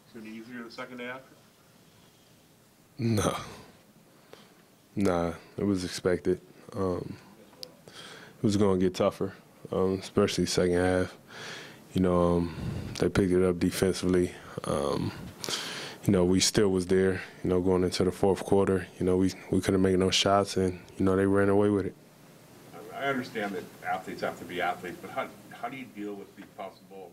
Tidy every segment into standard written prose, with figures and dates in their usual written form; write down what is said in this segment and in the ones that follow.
It's going to be easier the second day after? No. Nah, it was expected. It was going to get tougher, especially second half. They picked it up defensively. We still was there, going into the fourth quarter. We couldn't make no shots, and, they ran away with it. I understand that athletes have to be athletes, but how do you deal with the possible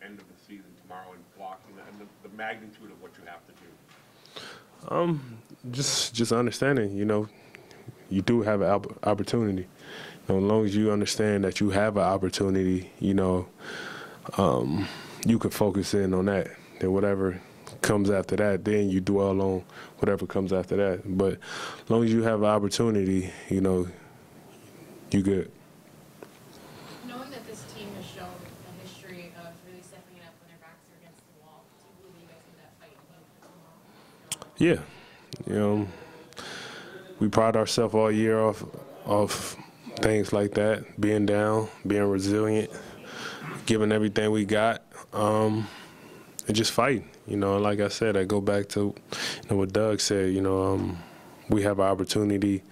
end of the season tomorrow and blocking that, and the magnitude of what you have to do? Just understanding, you do have an opportunity. As long as you understand that you have an opportunity, you can focus in on that. Then whatever comes after that, then you dwell on whatever comes after that. But as long as you have an opportunity, you good. Knowing that this team has shown a history of really stepping it up when their backs are against the wall, do you believe you guys in that fight tomorrow? Yeah. We pride ourselves all year off things like that, being down, being resilient, giving everything we got, and just fighting. Like I said, I go back to what Doug said, we have an opportunity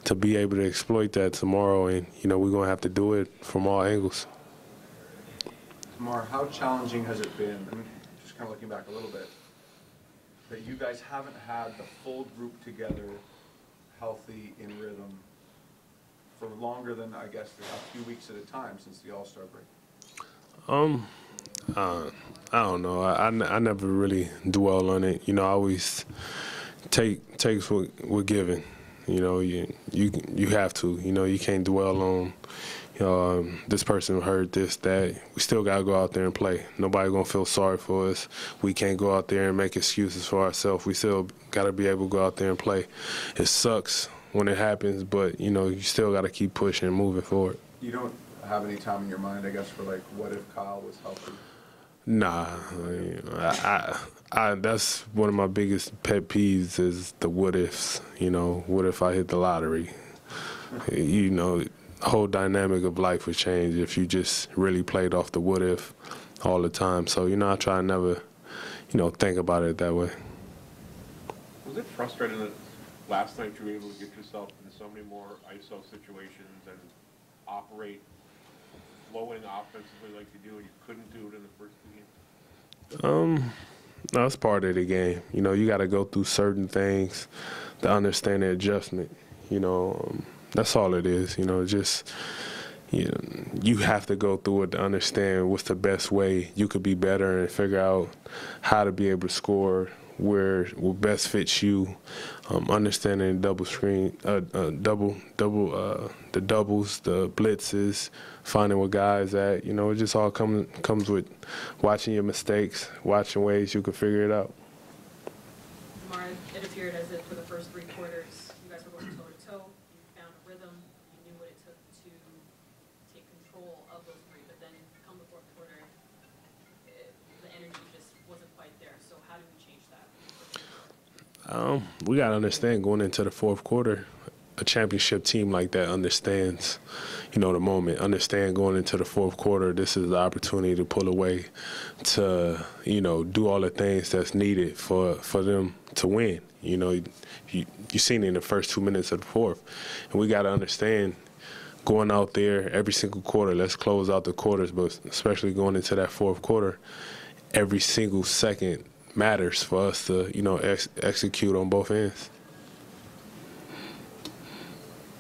to be able to exploit that tomorrow, and, we're going to have to do it from all angles. Demar, how challenging has it been, just kind of looking back a little bit, that you guys haven't had the full group together, healthy, in rhythm, for longer than, I guess, a few weeks at a time since the All-Star break? I don't know. I never really dwell on it. I always takes what we're given. You have to. You can't dwell on this person heard this, that. We still got to go out there and play. Nobody going to feel sorry for us. We can't go out there and make excuses for ourselves. We still got to be able to go out there and play. It sucks when it happens, but, you still got to keep pushing and moving forward. You don't have any time in your mind, I guess, for, like, what if Kyle was healthy? Nah. That's one of my biggest pet peeves is the what ifs. What if I hit the lottery? The whole dynamic of life would change if you just really played off the what if all the time. So, I try to never, think about it that way. Was it frustrating that last night you were able to get yourself in so many more ISO situations and operate flowing offensively like you do, and you couldn't do it in the first two games? No, it's part of the game. You got to go through certain things to understand the adjustment. That's all it is. You have to go through it to understand what's the best way you could be better and figure out how to be able to score where what best fits you. Understanding double screen, the doubles, the blitzes, finding where guys at. It just all comes with watching your mistakes, watching ways you can figure it out. Demar, it appeared as if for the first three quarters, you guys were going toe-to-toe. You found a rhythm. You knew what it took to take control of those three. But then come the fourth quarter, the energy just wasn't quite there. So how do we change that? We got to understand going into the fourth quarter, a championship team like that understands, the moment. Understand going into the fourth quarter, this is the opportunity to pull away, to, do all the things that's needed for them to win. You seen it in the first 2 minutes of the fourth. And we got to understand going out there every single quarter, let's close out the quarters, but especially going into that fourth quarter, every single second matters for us to, execute on both ends.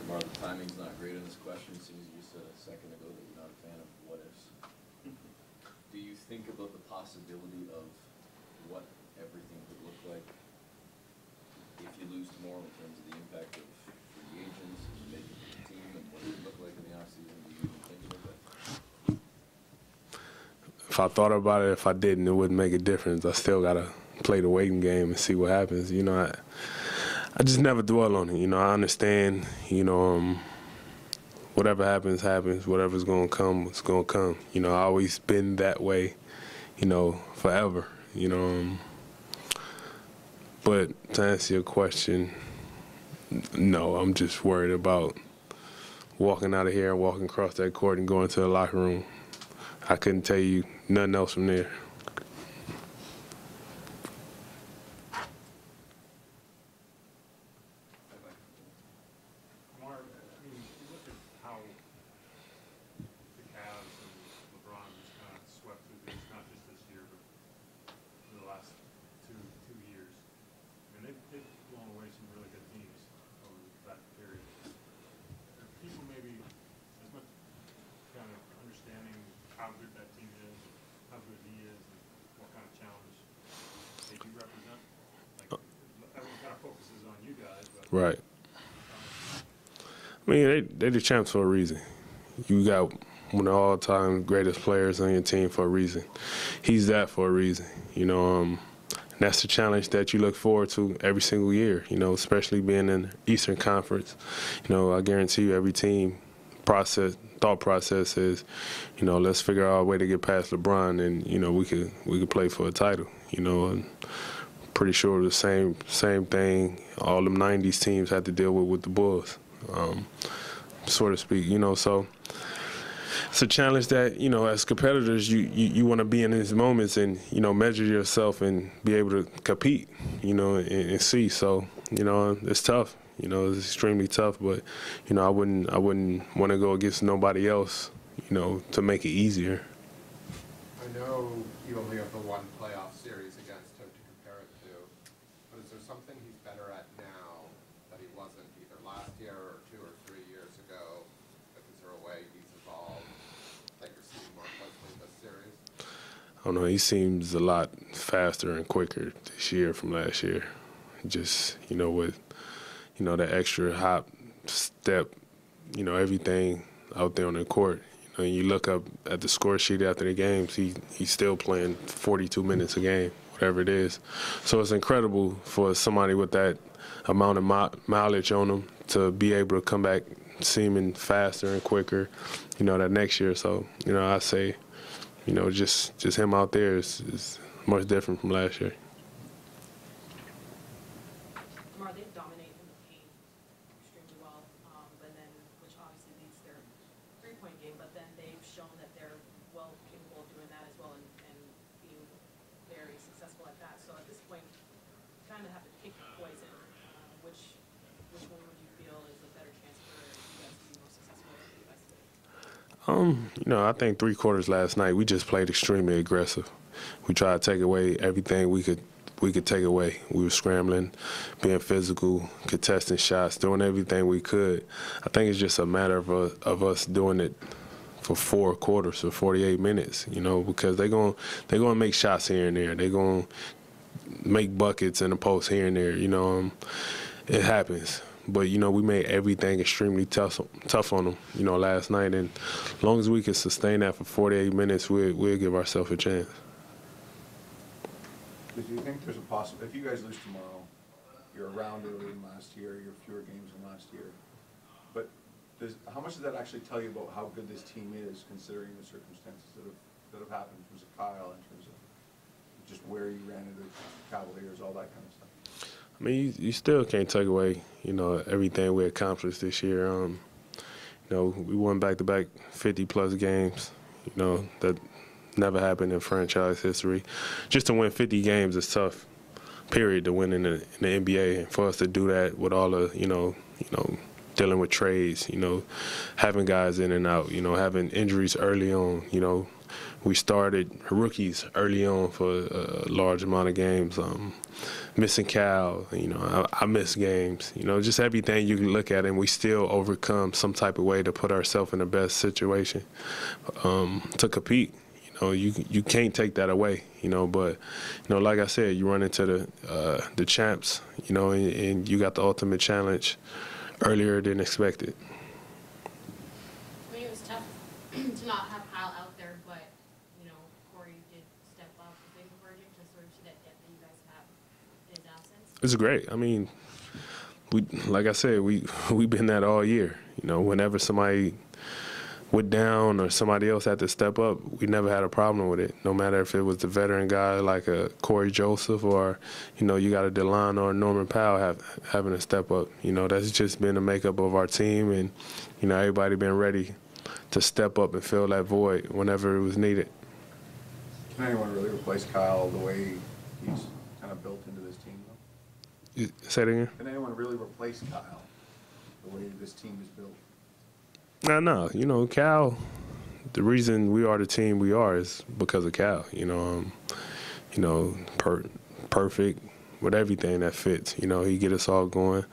Demar, the timing's not great on this question, since you said a second ago that you're not a fan of what ifs. Do you think about the possibility of what everything could look like if you lose tomorrow in terms of the impact of free agents and making the team and what it would look like in the offseason? Do you even think about that? If I thought about it, if I didn't, it wouldn't make a difference. I still got to play the waiting game and see what happens. I just never dwell on it. I understand, whatever happens, happens. Whatever's going to come, it's going to come. I always been that way, forever, But to answer your question, no, I'm just worried about walking out of here and walking across that court and going to the locker room. I couldn't tell you nothing else from there. Right. I mean, they the champs for a reason. You got one of the all-time greatest players on your team for a reason. He's that for a reason. And that's the challenge that you look forward to every single year, especially being in the Eastern Conference. I guarantee you every team thought process is, let's figure out a way to get past LeBron and, we could play for a title, and pretty sure the same thing all them 90s teams had to deal with the Bulls, so to speak, so it's a challenge that, as competitors, you want to be in these moments and, measure yourself and be able to compete, and see. So, it's tough. It's extremely tough, but, I wouldn't want to go against nobody else, to make it easier. I know you only have the one playoff series against him to compare it to, but is there something he's better at now that he wasn't either last year or 2 or 3 years ago? Like, is there a way he's evolved that you're seeing more closely this series? I don't know. He seems a lot faster and quicker this year from last year. Just, with, the extra hop, step, everything out there on the court. You look up at the score sheet after the games, he's still playing 42 minutes a game, whatever it is. So it's incredible for somebody with that amount of mileage on him to be able to come back seeming faster and quicker, that next year. So, I say, just him out there is much different from last year. Demar, they dominate in the paint extremely well, which obviously leads their three-point game, but then they've shown that they're well capable of doing that as well and being very successful at that. So at this point, you kind of have to pick your poison. Which one would you feel is a better chance for you guys to be more successful than you guys did? I think 3 quarters last night, we just played extremely aggressive. We tried to take away everything we could take away. We were scrambling, being physical, contesting shots, doing everything we could. I think it's just a matter of us doing it for 4 quarters or 48 minutes, because they're gonna make shots here and there. They're gonna make buckets in the post here and there. It happens. But, we made everything extremely tough on them, last night. And as long as we can sustain that for 48 minutes, we'll give ourselves a chance. Do you think there's a possibility, if you guys lose tomorrow, you're around earlier than last year, you're fewer games than last year, but how much does that actually tell you about how good this team is, considering the circumstances that have happened in terms of Kyle, in terms of just where you ran into Cavaliers, all that kind of stuff? I mean, you still can't take away, everything we accomplished this year. We won back-to-back 50-plus games, that never happened in franchise history. Just to win 50 games is tough, period, to win in the NBA. And for us to do that with all the, dealing with trades, having guys in and out, having injuries early on, we started rookies early on for a large amount of games. Missing Cal, I missed games. Just everything you can look at, and we still overcome some type of way to put ourselves in the best situation to compete. You can't take that away, but, like I said, you run into the champs, and you got the ultimate challenge earlier than expected. I mean, it was tough to not have Kyle out there, but, Corey did step up. Was it encouraging to sort of see that depth that you guys have in his absence? It's great. I mean, like I said, we've been that all year. Whenever somebody went down or somebody else had to step up, we never had a problem with it, no matter if it was the veteran guy like a Corey Joseph or, you got a DeLon or a Norman Powell having to step up. That's just been the makeup of our team, and, everybody been ready to step up and fill that void whenever it was needed. Can anyone really replace Kyle the way he's kind of built into this team, though? Say it again? Can anyone really replace Kyle the way this team is built? No. Cal, the reason we are the team we are is because of Cal. Perfect with everything that fits. He get us all going.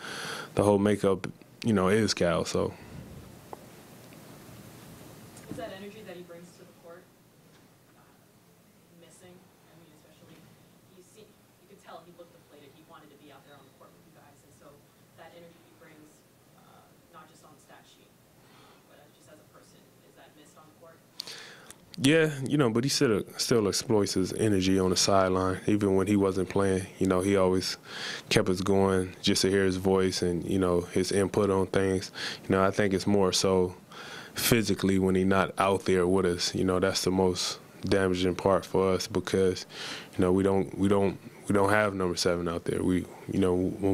The whole makeup, is Cal. So. Is that energy that he brings to the court missing? I mean, especially you could tell he looked deflated. He wanted to be out there on the court with you guys, and so that energy Yeah, but he still exploits his energy on the sideline. Even when he wasn't playing, he always kept us going just to hear his voice and, his input on things. I think it's more so physically when he's not out there with us. That's the most damaging part for us because, we don't have number 7 out there. When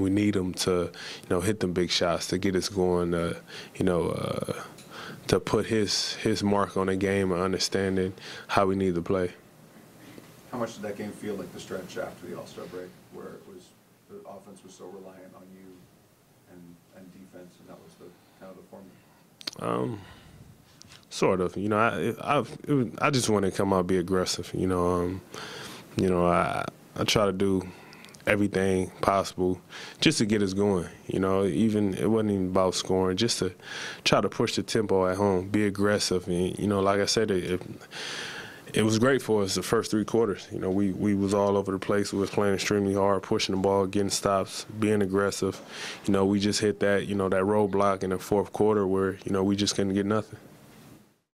we need him to, hit them big shots to get us going, to put his mark on the game and understanding how we need to play. How much did that game feel like the stretch after the All-Star break, where the offense was so reliant on you and defense, and that was the kind of the formula? Sort of. I just want to come out and be aggressive. I try to do everything possible just to get us going. Even it wasn't even about scoring, just to try to push the tempo at home, be aggressive. And, like I said, it was great for us the first 3 quarters. We was all over the place. We was playing extremely hard, pushing the ball, getting stops, being aggressive. We just hit that, that roadblock in the fourth quarter where, we just couldn't get nothing.